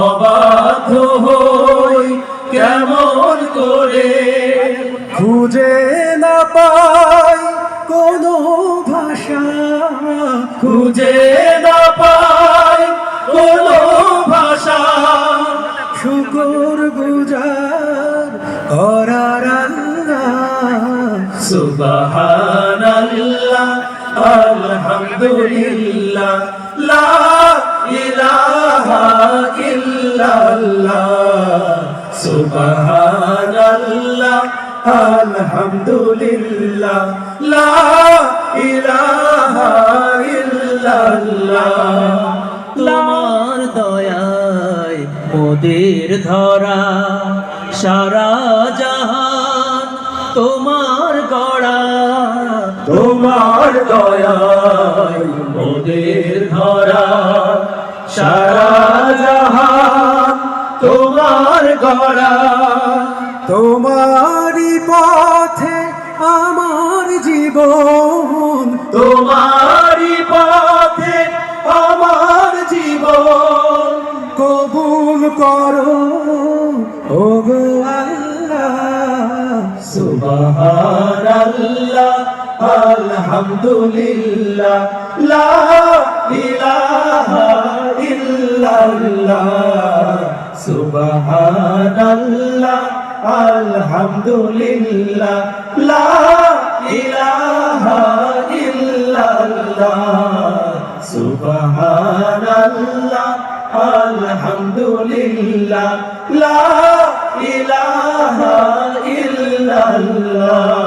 অবাধ্য হই কেমন করে, খুঁজে না পাই কোনো ভাষা, খুঁজে না পাই কোনো ভাষা, শুকর গুজার করার আল্লাহ। সুবহানাল্লাহ আলহামদুলিল্লাহ লা ইলাহা ইল্লাল্লাহ, সুবহানাল্লাহ আলহামদুলিল্লাহ লা ইলাহা ইল্লাল্লাহ। তোমার দয়ায় মোদের ধরা সারা জাহান তোমার গড়া, তোমার দয়ায় মোদের ধরা সারা জাহান তোমার গড়া, তোমারই পথে আমার জীবন, তোমারই পথে আমার জীবন, কবুল করো ওগো আল্লাহ। সুবহানাল্লাহ আলহামদুলিল্লাহ লা ইলাহা ইল্লাল্লাহ, সুবহানাল্লাহ আলহামদুলিল্লাহ লা ইলাহা ইল্লাল্লাহ, সুবহানাল্লাহ আলহামদুলিল্লাহ লা ইলাহা ইল্লাল্লাহ।